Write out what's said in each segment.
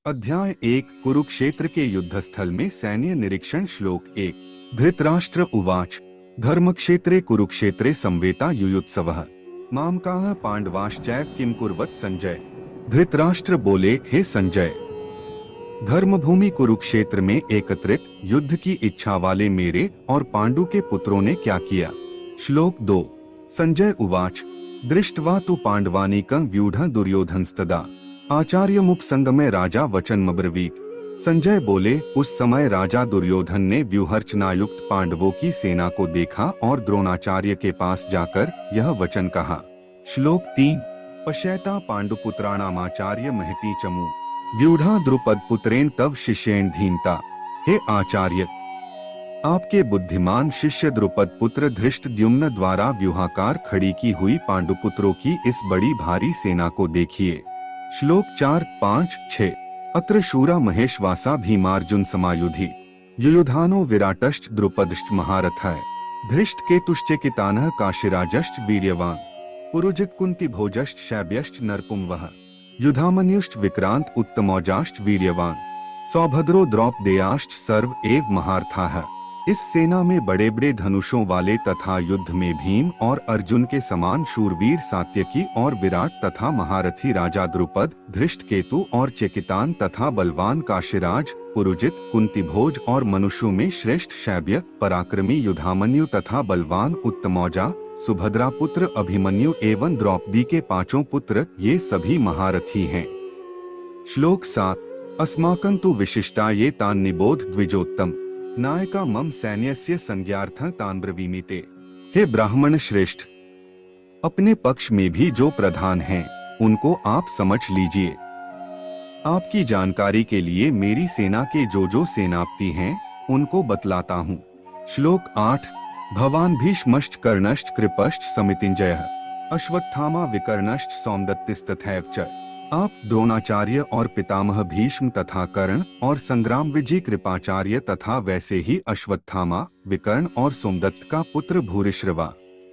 अध्याय 1 कुरुक्षेत्र के युद्धस्थल में सैन्य निरीक्षण। श्लोक 1 धृतराष्ट्र उवाच धर्मक्षेत्रे कुरुक्षेत्रे संवेता युयुत्सवः मामकाः पांडवाश्चैव किम कुर्वत संजय। धृतराष्ट्र बोले, हे संजय, धर्मभूमि कुरुक्षेत्र में एकत्रित युद्ध की इच्छा वाले मेरे और पांडु के पुत्रों ने क्या किया। श्लोक 2 संजय उवाच दृष्ट्वा तु पांडवानीकं व्यूढ़ दुर्योधनस्तदा आचार्य मुख संगमे राजा वचनमब्रवीत। संजय बोले, उस समय राजा दुर्योधन ने व्यूहर्चनायुक्त पांडवों की सेना को देखा और द्रोणाचार्य के पास जाकर यह वचन कहा। श्लोक 3 पश्यता पांडुपुत्राणामाचार्य महती चमु व्यूढ़ा द्रुपद पुत्रेण तव शिष्येण धीमता। हे आचार्य, आपके बुद्धिमान शिष्य द्रुपद पुत्र धृष्टद्युम्न द्वारा व्यूहाकार खड़ी की हुई पांडुपुत्रों की इस बड़ी भारी सेना को देखिए। श्लोक 4, 5, 6 अत्र शूरा महेशवासा भीमार्जुन समायुधि युयुधानो विराटश्च द्रुपदश्च महारथः धृष्ट केतुश्च कितानः काशिराजश्च वीर्यवान पुरुजित कुंती भोजश्च शैब्यश्च नरपुंवः युधामन्युश्च विक्रांत उत्तमौजाश्च वीर्यवान सौभद्रो द्रौपदेयाश्च सर्व एव महारथाः। इस सेना में बड़े बड़े धनुषों वाले तथा युद्ध में भीम और अर्जुन के समान शूरवीर सात्यकी और विराट तथा महारथी राजा द्रुपद, धृष्टकेतु और चेकितान तथा बलवान काशिराज, पुरुजित, कुंतीभोज और मनुष्यों में श्रेष्ठ शैब्य, पराक्रमी युधामन्यु तथा बलवान उत्तमौजा, सुभद्रा पुत्र अभिमन्यु एवं द्रौपदी के पांचों पुत्र, ये सभी महारथी हैं। श्लोक 7 अस्माकं तु विशिष्टा ये तान् निबोध द्विजोत्तम नायका मम सैन्यस्य संज्ञार्थं तान् ब्रवीमीते। हे ब्राह्मण श्रेष्ठ, अपने पक्ष में भी जो प्रधान हैं, उनको आप समझ लीजिए। आपकी जानकारी के लिए मेरी सेना के जो सेनापति हैं, उनको बतलाता हूँ। श्लोक 8 भवान भीष्मश्च कर्णश्च कृपश्च समितिंजयः अश्वत्थामा विकर्णश्च सौमदत्तिस्तथैव च। आप द्रोणाचार्य और पितामह भीष्म तथा कर्ण और संग्राम विजय कृपाचार्य तथा वैसे ही अश्वत्थामा, विकर्ण और सोमदत्त का पुत्र भूरिश्रवा।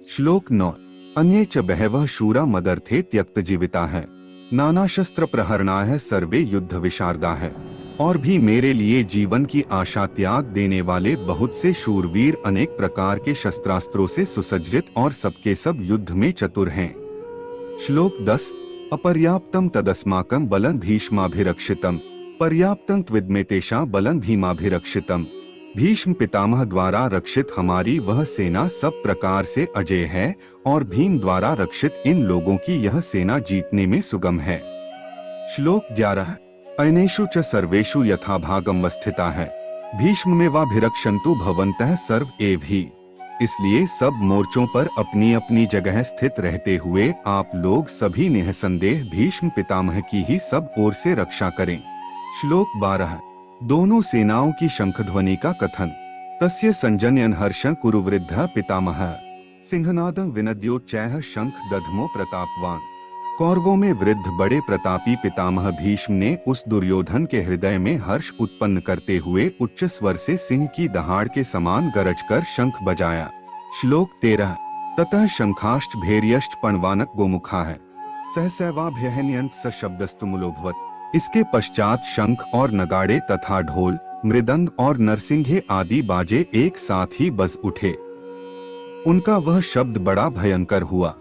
श्लोक 9 अन्ये च बहवः शूरा मदर्थे त्यक्त जीविता है नाना शस्त्र प्रहरणाः सर्वे युद्ध विशारदा है। और भी मेरे लिए जीवन की आशा त्याग देने वाले बहुत से शूरवीर अनेक प्रकार के शस्त्रास्त्रों से सुसज्जित और सबके सब युद्ध में चतुर हैं। श्लोक 10 अपर्याप्तम तदस्माकं बलं भीष्माभिरक्षितम पर्याप्तं त्विद्मे तेषां बलं भीमाभिरक्षितम। भीष्म पितामह द्वारा रक्षित हमारी वह सेना सब प्रकार से अजेय है और भीम द्वारा रक्षित इन लोगों की यह सेना जीतने में सुगम है। श्लोक 11 अनेषु च सर्वेषु यथाभागं स्थिता है भीष्ममेवाभिरक्षन्तु भवन्तः सर्व एव हि। इसलिए सब मोर्चों पर अपनी अपनी जगह स्थित रहते हुए आप लोग सभी निःसंदेह भीष्म पितामह की ही सब ओर से रक्षा करें। श्लोक 12 दोनों सेनाओं की शंखध्वनि का कथन तस्य संजनयन हर्षं कुरुवृद्धः पितामहः सिंहनादं विनद्योच्चैः शंख दध्मो प्रतापवान। कौरवों में वृद्ध बड़े प्रतापी पितामह भीष्म ने उस दुर्योधन के हृदय में हर्ष उत्पन्न करते हुए उच्च स्वर से सिंह की दहाड़ के समान गरज कर शंख बजाया। श्लोक 13 ततः शंखाश्च भैर्यश्च पणवानक गोमुखाः सहसैवाभ्यहन्यन्त स शब्दस्तुमुलोभवत्। इसके पश्चात शंख और नगाड़े तथा ढोल, मृदंग और नरसिंघे आदि बाजे एक साथ ही बज उठे। उनका वह शब्द बड़ा भयंकर हुआ।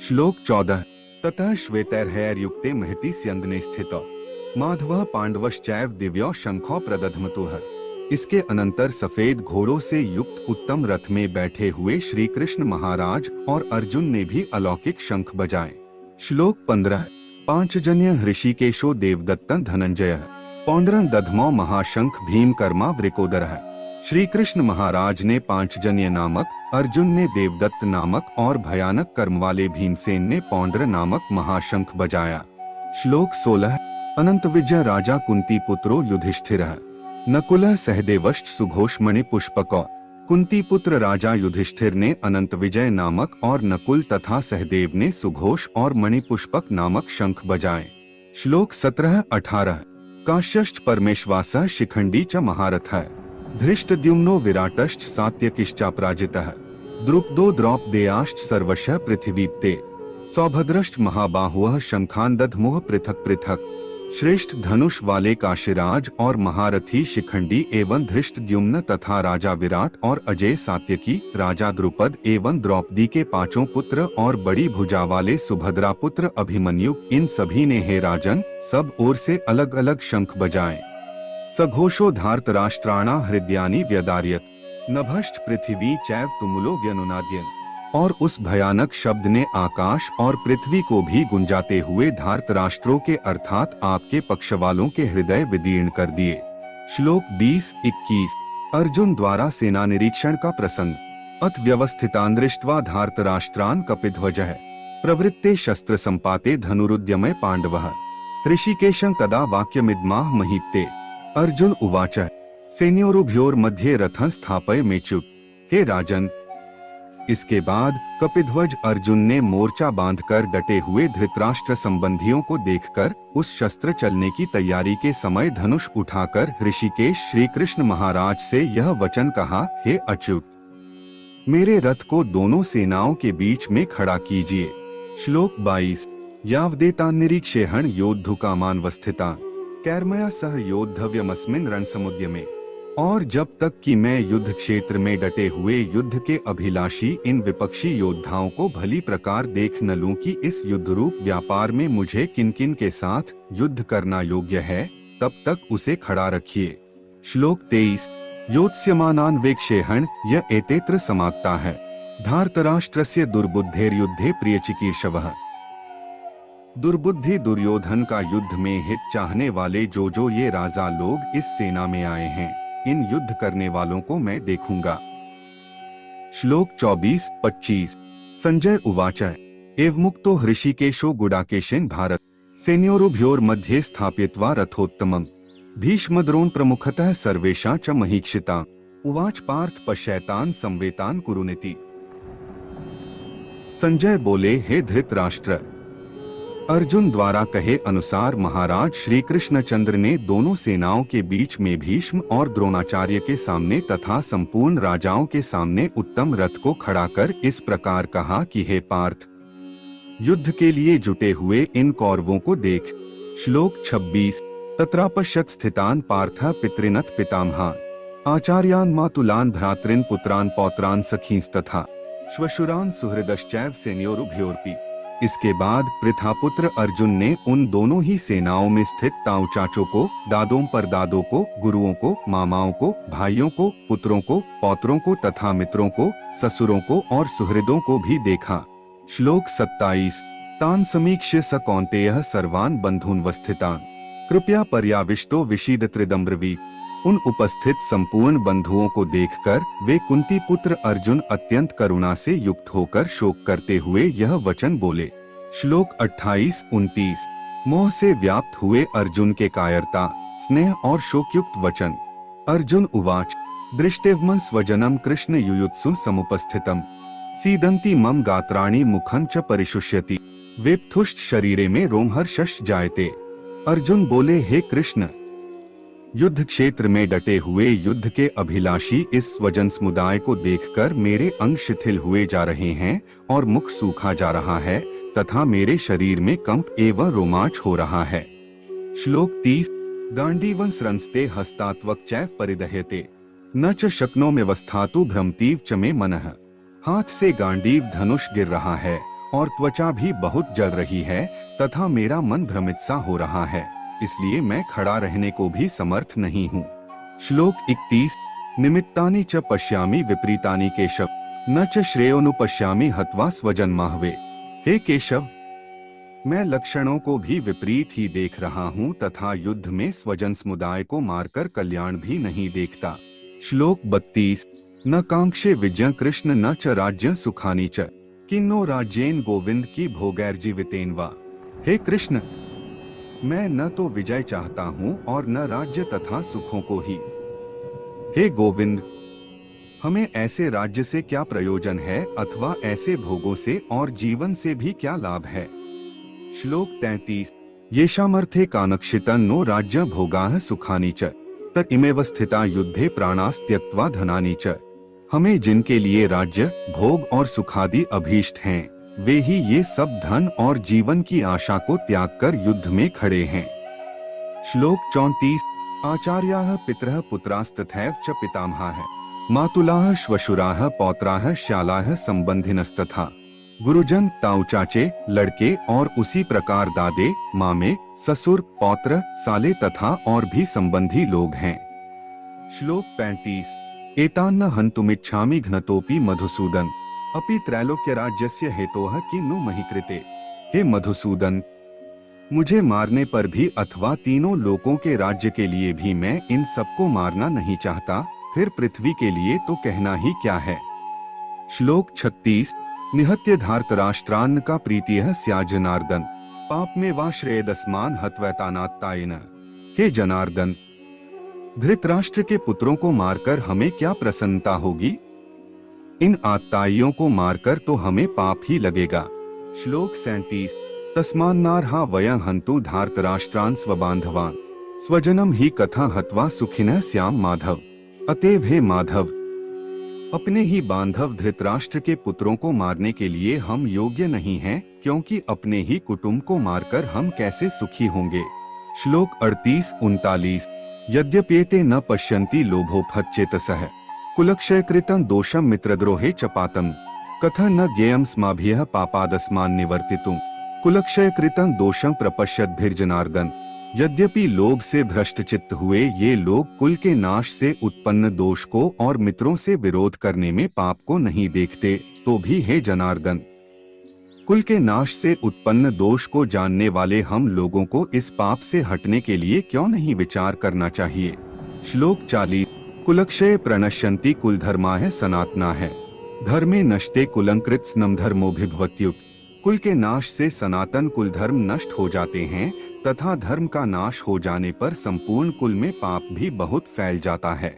श्लोक 14 ततः श्वेतैर्हयैर्युक्ते महति स्यन्दने स्थितौ माधवः पांडवश्चैव दिव्यौ शंखौ प्रदध्मतुः। इसके अनंतर सफेद घोड़ों से युक्त उत्तम रथ में बैठे हुए श्री कृष्ण महाराज और अर्जुन ने भी अलौकिक शंख बजाए। श्लोक 15 पांचजन्य ऋषिकेशो देवदत्तं धनंजयः पौंड्रं दध्मौ महाशंख भीमकर्मा वृकोदरः। श्री कृष्ण महाराज ने पांचजन्य नामक, अर्जुन ने देवदत्त नामक और भयानक कर्म वाले भीमसेन ने पौंड्र नामक महाशंख बजाया। श्लोक 16 अनंत विजय राजा कुंती पुत्रो युधिष्ठिरः नकुलः सहदेवश्च सुघोषमणि पुष्पकौ। कुंती पुत्र राजा युधिष्ठिर ने अनंत विजय नामक और नकुल तथा सहदेव ने सुघोष और मणिपुष्पक नामक शंख बजाए। श्लोक 17-18 काश्यश्च परमेश्वासः शिखंडी च महारथः धृष्टद्युम्नो विराटश्च सात्यकिश्चापराजितः द्रुपदो द्रौपदेयाश्च सर्वशः पृथिवीप्ते सौभद्रश्च महाबाहुः शंखान् दध्मुः पृथक पृथक। श्रेष्ठ धनुष वाले काशीराज और महारथी शिखंडी एवं धृष्टद्युम्न तथा राजा विराट और अजय सात्यकी, राजा द्रुपद एवं द्रौपदी के पांचों पुत्र और बड़ी भुजा वाले सुभद्रा पुत्र अभिमन्यु, इन सभी ने हे राजन सब ओर से अलग अलग शंख बजाए। सघोषो धार्तराष्ट्राणा हृदयानि व्यदार्यत, नभश्च पृथिवी चैव तुमुलो व्यनुनाद्यन। और उस भयानक शब्द ने आकाश और पृथ्वी को भी गुंजाते हुए धार्तराष्ट्रों के अर्थात आपके पक्ष वालों के हृदय विदीर्ण कर दिए। श्लोक 20-21 अर्जुन द्वारा सेना निरीक्षण का प्रसंग। अथ व्यवस्थितान् दृष्ट्वा धार्तराष्ट्रान् कपिध्वजः प्रवृत्ते शस्त्र संपाते धनुरुद्यमे पांडवः ऋषिकेशं तदा वाक्यमिदमाह महीप्ते। अर्जुन उवाच सैन्योरुभयोर्मध्ये रथं स्थापयमेच्युत। हे राजन, इसके बाद कपिध्वज अर्जुन ने मोर्चा बांधकर डटे हुए धृतराष्ट्र संबंधियों को देखकर उस शस्त्र चलने की तैयारी के समय धनुष उठाकर ऋषिकेश श्री कृष्ण महाराज से यह वचन कहा, हे अच्युत, मेरे रथ को दोनों सेनाओं के बीच में खड़ा कीजिए। श्लोक 22 यावदेतान्निरीक्षेहं योद्धुकामानवस्थितान् कैर्मया सह योद्धव्यमस्मिन् रणसमुद्यमे। और जब तक कि मैं युद्ध क्षेत्र में डटे हुए युद्ध के अभिलाषी इन विपक्षी योद्धाओं को भली प्रकार देख न लूं कि इस युद्ध रूप व्यापार में मुझे किन किन के साथ युद्ध करना योग्य है, तब तक उसे खड़ा रखिए। श्लोक 23 योत्स्यमानान् वेक्षेहं य एतेत्र समाप्ता है धार्तराष्ट्रस्य दुर्बुद्धेर्युद्धे प्रियचिकीर्षवः। दुर्बुद्धि दुर्योधन का युद्ध में हित चाहने वाले जो ये राजा लोग इस सेना में आए हैं, इन युद्ध करने वालों को मैं देखूंगा। श्लोक 24-25 संजय उवाच एवमुक्तो हृषिकेशो गुडाकेशेन भारत सैन्योरुभयोर्मध्ये स्थापयित्वा रथोत्तमम् भीष्मद्रोण प्रमुखतः सर्वेषां च महीक्षिता उवाच पार्थ पश्यैतान् संवेतान् कुरुनिति। संजय बोले, हे धृतराष्ट्र, अर्जुन द्वारा कहे अनुसार महाराज श्री कृष्णचंद्र ने दोनों सेनाओं के बीच में भीष्म और द्रोणाचार्य के सामने तथा संपूर्ण राजाओं के सामने उत्तम रथ को खड़ा कर इस प्रकार कहा कि हे पार्थ, युद्ध के लिए जुटे हुए इन कौरवों को देख। श्लोक 26 तत्रापश्यत् स्थितान् पार्थः पितॄनथ पितामहान् आचार्यान् मातुलान् भ्रातॄन् पुत्रान् पौत्रान् सखींस्तथा श्वशुरान् सुहृदश्चैव सैन्योरुभयोरपि। इसके बाद पृथापुत्र अर्जुन ने उन दोनों ही सेनाओं में स्थित ताऊ चाचों को, दादों परदादों को, गुरुओं को, मामाओं को, भाइयों को, पुत्रों को, पौत्रों को तथा मित्रों को, ससुरों को और सुहृदों को भी देखा। श्लोक 27 तान् समीक्ष्य स कौन्तेयः सर्वान् बन्धून् वस्थितान् कृपया पर्याविष्टो विषीदत्रिदम्ब्रवीत्। उन उपस्थित संपूर्ण बंधुओं को देखकर वे कुंती पुत्र अर्जुन अत्यंत करुणा से युक्त होकर शोक करते हुए यह वचन बोले। श्लोक 28-29 मोह से व्याप्त हुए अर्जुन के कायरता, स्नेह और शोकयुक्त वचन। अर्जुन उवाच दृष्टेवमं स्वजनं कृष्ण युयुत्सु समुपस्थितम् सीदन्ति मम गात्राणि मुखं च परिशुष्यति वेप्थुश्च शरीरे में रोमहर्षश्च जायते। अर्जुन बोले, हे कृष्ण, युद्ध क्षेत्र में डटे हुए युद्ध के अभिलाषी इस स्वजन समुदाय को देखकर मेरे अंग शिथिल हुए जा रहे हैं और मुख सूखा जा रहा है तथा मेरे शरीर में कंप एवं रोमांच हो रहा है। श्लोक 30 गांडीवं स्रंस्ते हस्तात्वक चैव परिदह्यते न च शक्नोम्यवस्थातु भ्रमतीव च मे मनः। हाथ से गांडीव धनुष गिर रहा है और त्वचा भी बहुत जल रही है तथा मेरा मन भ्रमित सा हो रहा है, इसलिए मैं खड़ा रहने को भी समर्थ नहीं हूँ। श्लोक 31 निमित्तानि च पश्यामि विपरीतानि केशव न च श्रेयोनुपश्यामि हत्वा स्वजन्माहवे। हे केशव, मैं लक्षणों को भी विपरीत ही देख रहा हूँ तथा युद्ध में स्वजन समुदाय को मारकर कल्याण भी नहीं देखता। श्लोक 32 न कांक्षे विजय कृष्ण न च राज्य सुखानि च किन्नो राज्येन गोविंद की भोगैर्जीवितेन वा। हे कृष्ण, मैं न तो विजय चाहता हूँ और न राज्य तथा सुखों को ही। हे गोविंद, हमें ऐसे राज्य से क्या प्रयोजन है अथवा ऐसे भोगों से और जीवन से भी क्या लाभ है। श्लोक 33 येषामर्थे कानक्षितं नो राज्य भोगाः सुखानि च त इमेव स्थिता युद्धे प्राणास्त्यक्त्वा धनानि च। हमें जिनके लिए राज्य, भोग और सुखादि अभीष्ट हैं, वे ही ये सब धन और जीवन की आशा को त्याग कर युद्ध में खड़े हैं। श्लोक 34। आचार्याः पितरः पुत्रास्तथैव च पितामहाः मातुलाः श्वशुराः पौत्राः श्यालाः संबंधिनस्तथा। गुरुजन ताऊ चाचे लड़के और उसी प्रकार दादे मामे ससुर पौत्र साले तथा और भी संबंधी लोग हैं। श्लोक 35। एतान्न हन्तुमिच्छामि घ्नतोपि मधुसूदन अपि त्रैलोक्य राज्यस्य हेतोः किन्नु महि कृते। हे मधुसूदन, मुझे मारने पर भी अथवा तीनों लोकों के राज्य के लिए भी मैं इन सबको मारना नहीं चाहता, फिर पृथ्वी के लिए तो कहना ही क्या है। श्लोक 36। निहत्य धार्तराष्ट्रान्न का प्रीतियः स्या जनार्दन पाप में वा श्रेयदस्मान हत्वैतानात्तायेन। हे जनार्दन, धृतराष्ट्र के पुत्रों को मारकर हमें क्या प्रसन्नता होगी, इन आत्ताइयों को मारकर तो हमें पाप ही लगेगा। श्लोक 37। तस्मान्नार्हा वयं हन्तु धार्तराष्ट्रान् स्वबान्धवान् स्वजनम ही कथा हत्वा सुखिनः स्याम माधव। अतएव हे माधव, अपने ही बांधव धृतराष्ट्र के पुत्रों को मारने के लिए हम योग्य नहीं हैं, क्योंकि अपने ही कुटुंब को मारकर हम कैसे सुखी होंगे। श्लोक 38-39। यद्यप्येते न पश्यन्ति लोभोपहतचेतसः कुलक्षयकृतं दोषं मित्रद्रोहे च पातम् कथं न ज्ञेयं स्माभिः पापादस्मान् निवर्तितुम् कुलक्षयकृतं दोषं प्रपश्यद्भिर्जनार्दन। यद्यपि लोभ से भ्रष्ट चित्त हुए ये लोग कुल के नाश से उत्पन्न दोष को और मित्रों से विरोध करने में पाप को नहीं देखते, तो भी हे जनार्दन, कुल के नाश से उत्पन्न दोष को जानने वाले हम लोगों को इस पाप से हटने के लिए क्यों नहीं विचार करना चाहिए। श्लोक 40। कुलक्षय प्रणश्यन्ति कुलधर्माः सनातनाः धर्मे नष्टे कुलंकृत्स्नं धर्मोऽभिभवत्युत। कुल के नाश से सनातन कुल धर्म नष्ट हो जाते हैं तथा धर्म का नाश हो जाने पर संपूर्ण कुल में पाप भी बहुत फैल जाता है।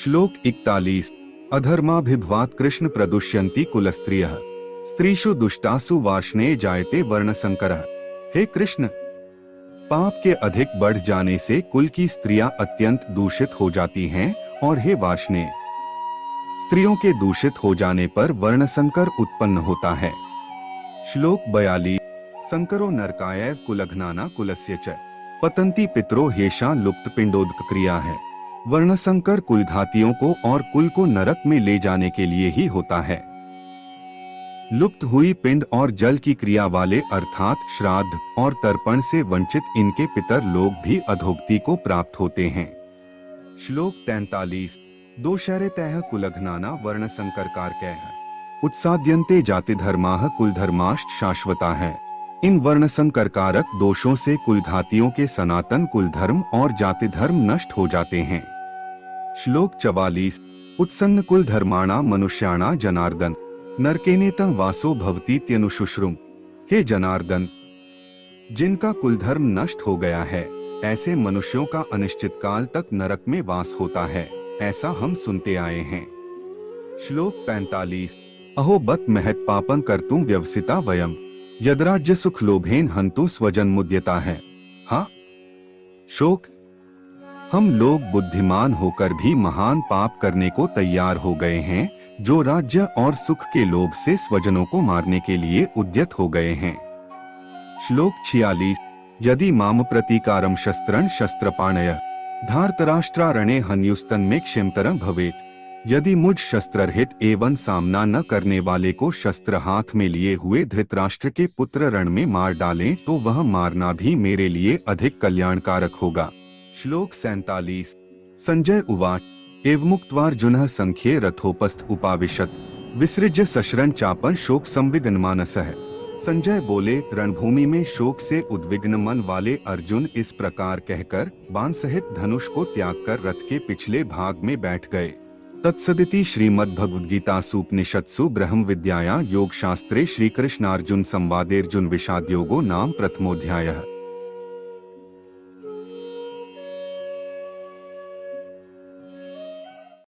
श्लोक 41। अधर्माभिभवात् कृष्ण प्रदुष्यन्ति कुलस्त्रियः स्त्रीषु दुष्टासु वार्ष्णे जायते वर्णसंकरः। हे कृष्ण, पाप के अधिक बढ़ जाने से कुल की स्त्रियां अत्यंत दूषित हो जाती हैं, और हे वार्ष्णे, स्त्रियों के दूषित हो जाने पर वर्णसंकर उत्पन्न होता है। श्लोक 42। संकरो नरकाय कुलघ्नाना कुलस्य च पतंती पितरो हेषा लुप्त पिंडोदक क्रिया है। वर्णसंकर कुलघातियों को और कुल को नरक में ले जाने के लिए ही होता है। लुप्त हुई पिंड और जल की क्रिया वाले अर्थात श्राद्ध और तर्पण से वंचित इनके पितर लोग भी अधोगति को प्राप्त होते हैं। श्लोक 43। दोषरतः कुलघ्नाना वर्णसंकरकारकैः उत्साद्यन्ते जाति धर्माः कुल धर्माश्च शाश्वता है। इन वर्णसंकर कारक दोषों से कुलघातियों के सनातन कुल धर्म और जाति धर्म नष्ट हो जाते हैं। श्लोक 44। उत्सन्न कुल धर्माणा मनुष्याणा जनार्दन नरकेनेतं वासो भवतीत्यनुशुश्रुम। हे जनार्दन, जिनका कुल धर्म नष्ट हो गया है, ऐसे मनुष्यों का अनिश्चित काल तक नरक में वास होता है, ऐसा हम सुनते आए हैं। श्लोक 45। अहो बत महत् पापं कर्तुं व्यवसिता वयम् यद्राज्य सुख लोभेन हन्तु स्वजन मुद्यता है। हाँ शोक, हम लोग बुद्धिमान होकर भी महान पाप करने को तैयार हो गए हैं, जो राज्य और सुख के लोभ से स्वजनों को मारने के लिए उद्यत हो गए हैं। श्लोक 46। यदि माम प्रतीकारम शस्त्रं शस्त्रपाणय धार्तराष्ट्रारणे हन्युस्तन में क्षिमतरं भवेत्। यदि मुझ शस्त्ररहित एवं सामना न करने वाले को शस्त्र हाथ में लिए हुए धृतराष्ट्र के पुत्र रण में मार डालें, तो वह मारना भी मेरे लिए अधिक कल्याणकारक होगा। श्लोक 47। संजय उवाच एवमुक्त्वार्जुनः संख्ये रथोपस्थ उपाविशत् विसृज्य सशरन् चापन् शोक संविघ्नमानसः। संजय बोले, रणभूमि में शोक से उद्विग्न मन वाले अर्जुन इस प्रकार कहकर बाण सहित धनुष को त्याग कर रथ के पिछले भाग में बैठ गए। तत्सदिति श्रीमद्भगवद्गीतासूपनिषत्सु ब्रह्म विद्यायां योग शास्त्रे श्रीकृष्णार्जुन संवादेर्जुन विषाद योगो नाम प्रथमोऽध्यायः।